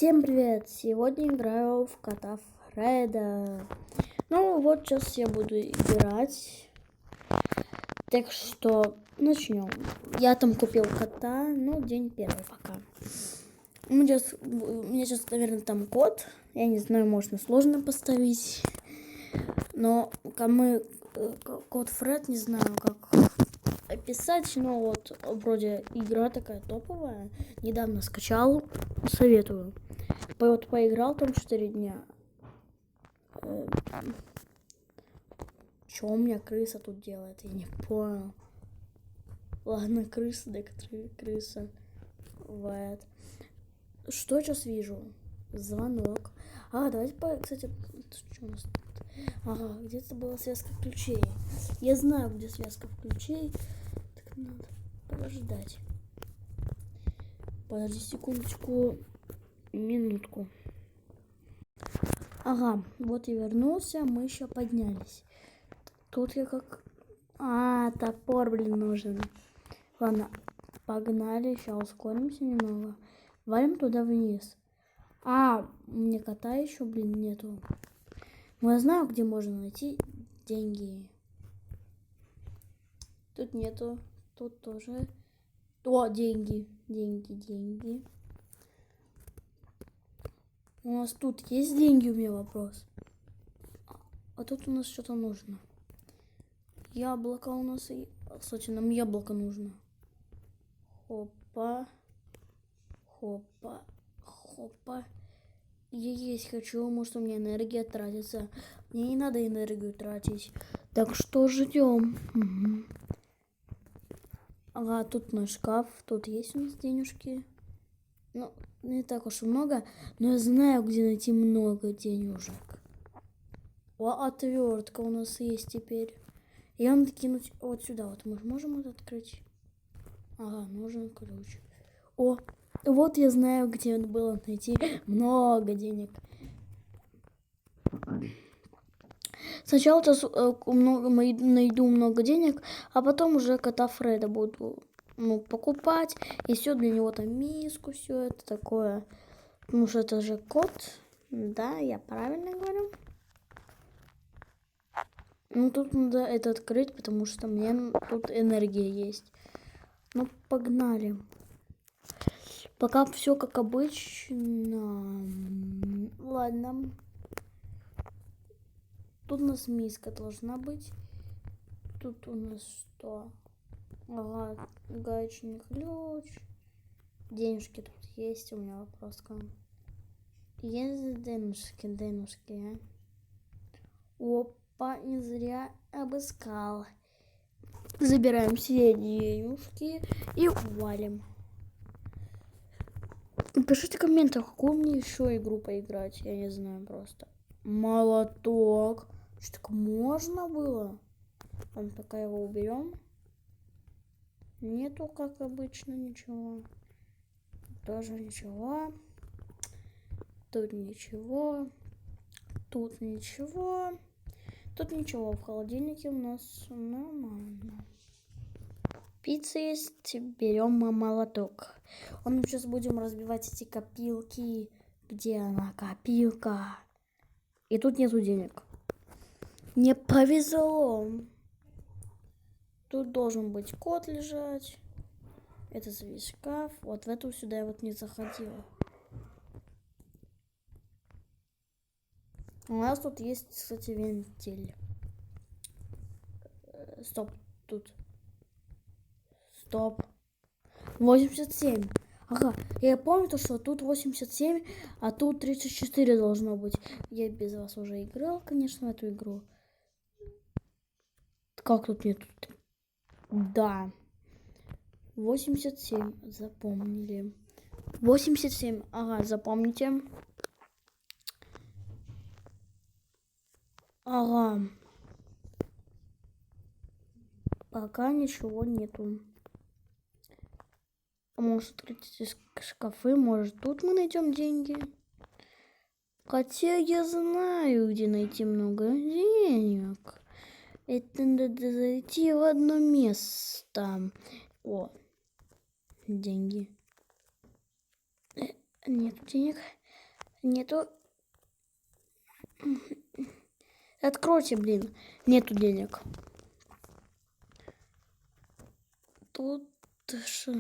Всем привет! Сегодня играю в кота Фреда. Ну вот сейчас я буду играть. Так что начнем. Я там купил кота, день первый пока. У меня сейчас, наверное, там код. Я не знаю, можно сложно поставить. Но кот Фред, не знаю, как описать, но вот вроде игра такая топовая. Недавно скачал, советую. Вот поиграл там 4 дня. Что у меня крыса тут делает? Я не понял. Ладно, крыса, некоторые крыса. Вот. Что сейчас вижу? Звонок. Давайте, кстати, что у нас тут? Где-то была связка ключей. Я знаю, где связка ключей. Так надо подождать. Подожди секундочку. Минутку. Вот и вернулся, мы еще поднялись. Тут я как... топор, нужен. Ладно, погнали, сейчас ускоримся немного. Валим туда вниз. Мне кота еще, нету. Но я знаю, где можно найти деньги. Тут нету, тут тоже. Деньги. У нас тут есть деньги, у меня вопрос. А тут у нас что-то нужно. Яблоко у нас и... Кстати, нам яблоко нужно. Хопа. Я есть хочу, может у меня энергия тратится. Мне не надо энергию тратить. Так что ждем. Тут наш шкаф. Тут есть у нас денежки. Не так уж и много, но я знаю, где найти много денежек. Отвертка у нас есть теперь. И надо кинуть вот сюда. Вот мы можем это открыть. Нужен ключ. Вот я знаю, где было найти много денег. Сначала сейчас найду много денег, а потом уже кота Фреда буду покупать. И все для него там миску, все это такое. Потому что это же кот. Да, я правильно говорю. Тут надо это открыть, потому что мне тут энергия есть. Погнали. Пока все как обычно. Ладно. Тут у нас миска должна быть. Тут у нас что? Гаечный ключ. Денежки тут есть. У меня вопрос к вам. Есть денежки. Опа, не зря обыскал. Забираем все денежки и валим. Пишите в комментах, какую мне еще игру поиграть. Я не знаю просто. Молоток. Что, так можно было? Пока его уберем. Нету, как обычно, ничего. Тоже ничего. Тут ничего. Тут ничего. Тут ничего. В холодильнике у нас нормально. Пицца есть. Берем молоток. Сейчас будем разбивать эти копилки. Где она, копилка? И тут нету денег. Не повезло. Тут должен быть кот лежать. Это весь шкаф. Вот в эту сюда я вот не заходила. У нас тут есть, кстати, вентиль. Стоп, тут. Стоп. 87. Я помню то, что тут 87, а тут 34 должно быть. Я без вас уже играл, конечно, в эту игру. Как тут нет? Да. 87. Запомнили. 87. Запомните. Пока ничего нету. Может открыть эти шкафы, может тут мы найдем деньги. Хотя я знаю, где найти много денег. Это надо зайти в одно место. Деньги. Нет денег. Нету. Откройте, блин. Нету денег. Тут что?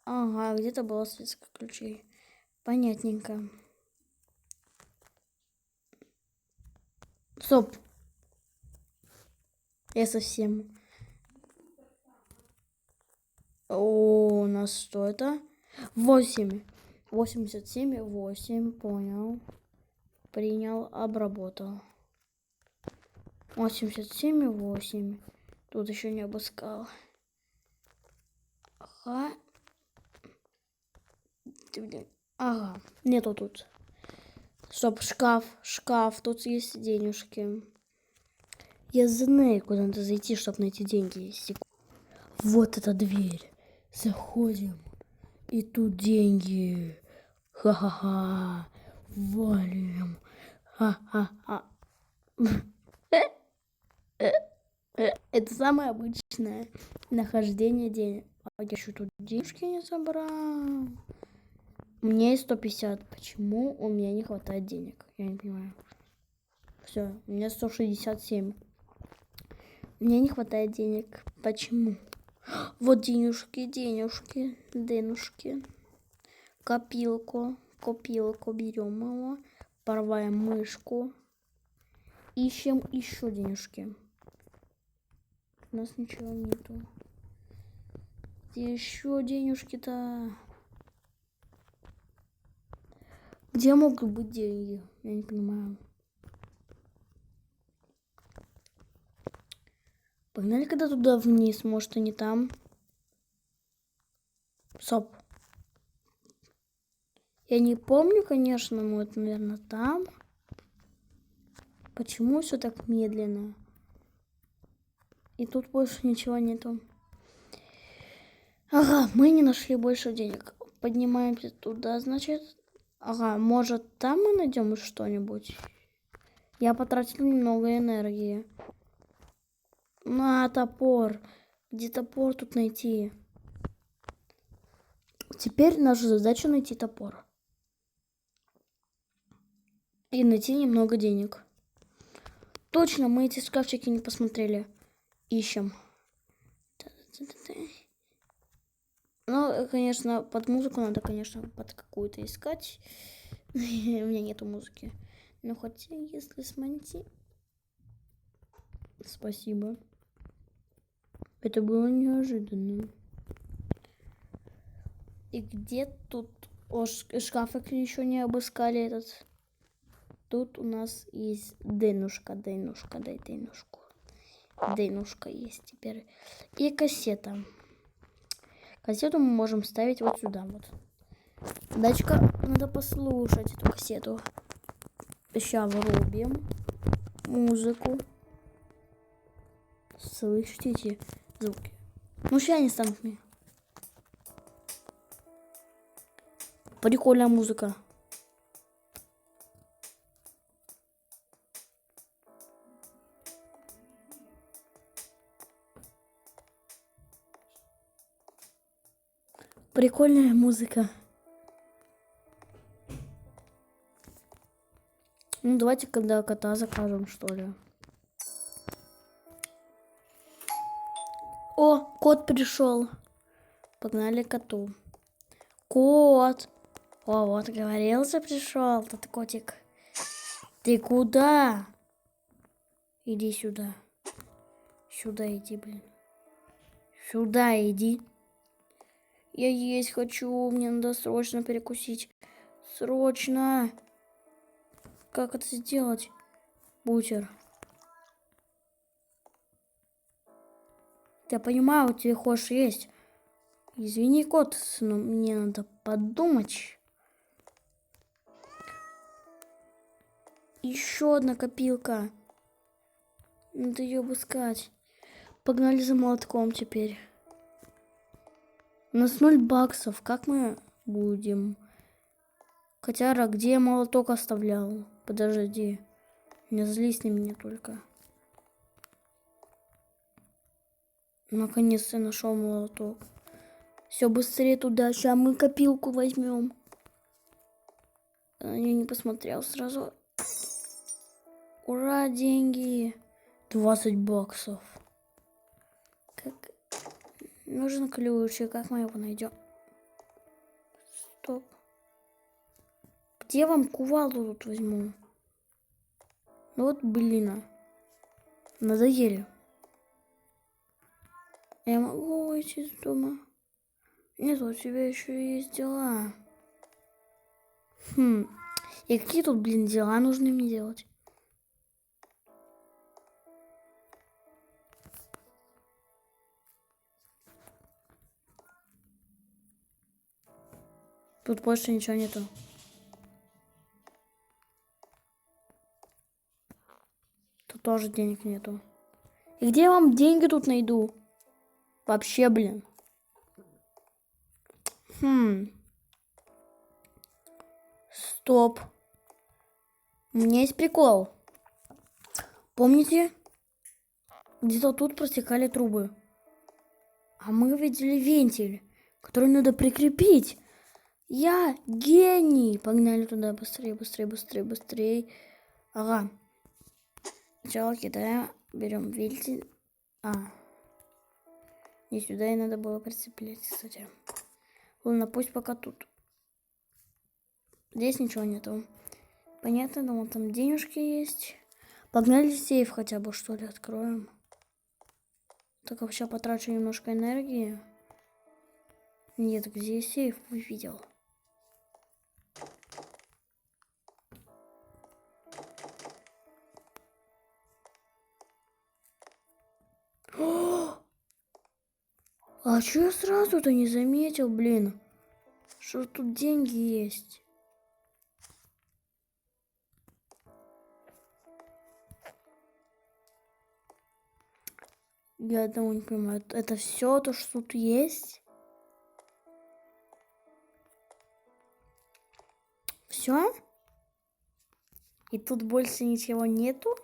Ага, где-то была связка ключей. Понятненько. Стоп. Я совсем. О, у нас что это? 8. 87, 8. Понял. Принял, обработал. 87, 8. Тут еще не обыскал. Ага. Ага, нету тут. Стоп, шкаф. Тут есть денежки. Я знаю, куда надо зайти, чтобы найти деньги. Вот эта дверь. Заходим. И тут деньги. Ха-ха-ха. Валим. Ха-ха-ха. Это самое обычное нахождение денег. А я еще тут денежки не собрал. У меня есть 150. Почему у меня не хватает денег? Я не понимаю. Все, у меня 167. Мне не хватает денег. Почему? Вот денежки. Копилку берем его. Порваем мышку. Ищем еще денежки. У нас ничего нету. Где еще денежки-то? Где могут быть деньги? Я не понимаю. Погнали когда туда вниз, может, они там. Стоп. Я не помню, конечно, но это, наверное, там. Почему все так медленно? И тут больше ничего нету. Ага, мы не нашли больше денег. Поднимаемся туда, значит. Ага, может, там мы найдем что-нибудь? Я потратил немного энергии. На топор. Где топор тут найти? Теперь наша задача найти топор. И найти немного денег. Точно, мы эти шкафчики не посмотрели. Ищем. Ну, конечно, под музыку надо, конечно, под какую-то искать. У меня нету музыки. Но хотя, если смонти... Спасибо. Это было неожиданно. И где тут... О, шкафик еще не обыскали этот. Тут у нас есть денушка. Дай денушку. Денушка есть теперь. И кассета. Кассету мы можем ставить вот сюда вот. Дачка, надо послушать эту кассету. Сейчас врубим музыку. Слышите эти звуки? Ну, сейчас они станут мне. Прикольная музыка. Прикольная музыка. Ну, давайте когда кота закажем, что ли. О, кот пришел. Погнали к коту. Кот. О, вот говорился, пришел тот котик. Ты куда? Иди сюда. Сюда иди, блин. Сюда иди. Я есть хочу. Мне надо срочно перекусить. Срочно. Как это сделать? Бутер. Я понимаю, у тебя хочешь есть. Извини, кот, но мне надо подумать. Еще одна копилка. Надо ее обыскать. Погнали за молотком теперь. У нас 0 баксов. Как мы будем? Котяра, где я молоток оставлял? Подожди. Не злись на меня только. Наконец-то нашел молоток. Все, быстрее туда. Сейчас мы копилку возьмем. на нее не посмотрел сразу. Ура, деньги. 20 баксов. Как... Нужен ключик. Как мы его найдем? Стоп. Где вам кувалду тут возьму? Ну вот, блин. Надоели. Я могу выйти из дома. Нет, у тебя еще есть дела. И какие тут, блин, дела нужны мне делать? Тут больше ничего нету. Тут тоже денег нету. И где я вам деньги тут найду? Вообще, блин. Стоп. У меня есть прикол. Помните? Где-то тут протекали трубы. А мы видели вентиль, который надо прикрепить. Я гений. Погнали туда быстрее, быстрее, быстрее, быстрее. Ага. Сначала кидаем, берем вентиль. И сюда и надо было прицеплять, кстати. Ладно, пусть пока тут. Здесь ничего нету. Понятно, но вот там денежки есть. Погнали сейф хотя бы, что ли, откроем. Только сейчас потрачу немножко энергии. Нет, где сейф увидел? А чё я сразу-то не заметил, блин? Что тут деньги есть? Я одного не понимаю. Это все то, что тут есть? Все? И тут больше ничего нету?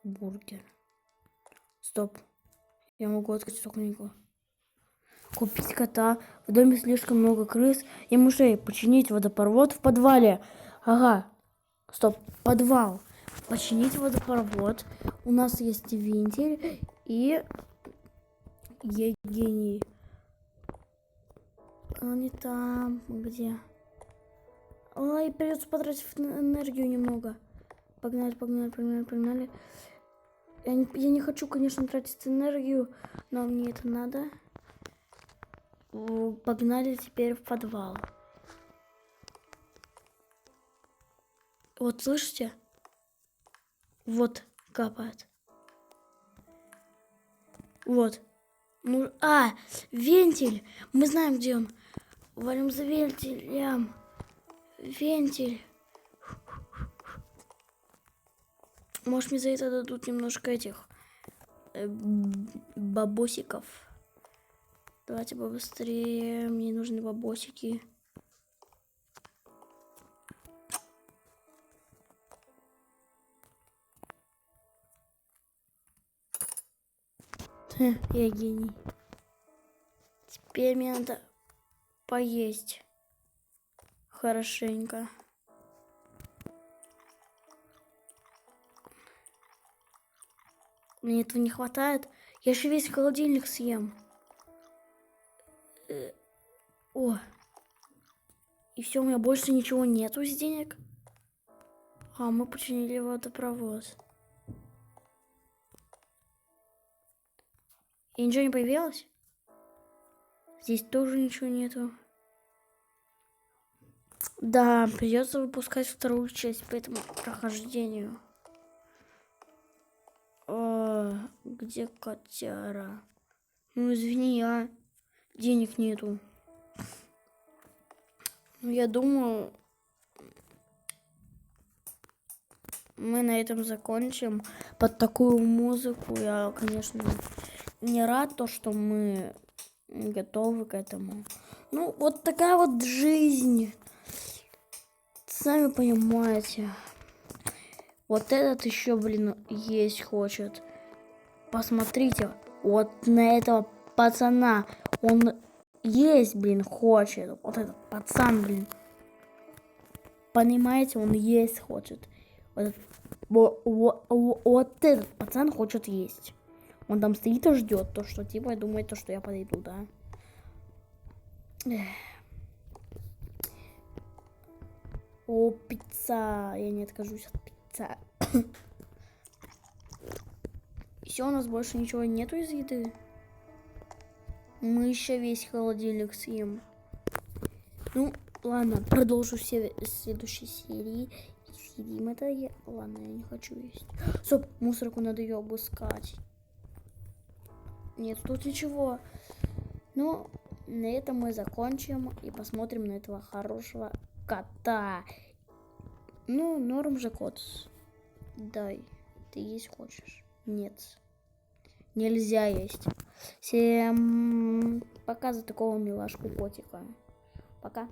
Бургер. Стоп. Я могу открыть эту книгу. Купить кота. В доме слишком много крыс и мышей. Починить водопровод в подвале. Ага. Стоп. Подвал. Починить водопровод. У нас есть вентиль и гений. Он не там. Где? Ой, придется потратить энергию немного. Погнали, погнали, погнали, погнали. Я не хочу, конечно, тратить энергию, но мне это надо. Погнали теперь в подвал. Вот, слышите? Вот, капает. Вот. Вентиль. Мы знаем, где он. Валим за вентилем. Вентиль. Может, мне за это дадут немножко этих бабосиков. Давайте побыстрее. Мне нужны бабосики. Я гений. Теперь мне надо поесть хорошенько. Мне этого не хватает. Я же весь холодильник съем. О. И все, у меня больше ничего нету из денег. Мы починили водопровод. И ничего не появилось? Здесь тоже ничего нету. Да, придется выпускать вторую часть по этому прохождению. Где котяра? Ну, извини, денег нету. Ну, я думаю, мы на этом закончим. Под такую музыку я, конечно, не рад, то, что мы готовы к этому. Ну, вот такая вот жизнь. Сами понимаете. Вот этот еще, блин, есть хочет. Посмотрите, вот на этого пацана. Он есть, блин, хочет. Вот этот пацан, блин. понимаете, он есть хочет. Вот этот пацан хочет есть. Он там стоит и ждет то, что типа думает, то, что я подойду, да. О, пицца. Я не откажусь от пиццы. Все, у нас больше ничего нету из еды. Мы еще весь холодильник съем. Ну, ладно, продолжу все следующей серии. Съедим это. Ладно, я не хочу есть. Стоп, мусорку надо ее обыскать. Нет, тут ничего. Ну, на этом мы закончим и посмотрим на этого хорошего кота. Ну, норм же кот. Дай, ты есть хочешь? Нет. Нельзя есть. Всем пока за такого милашку котика. Пока.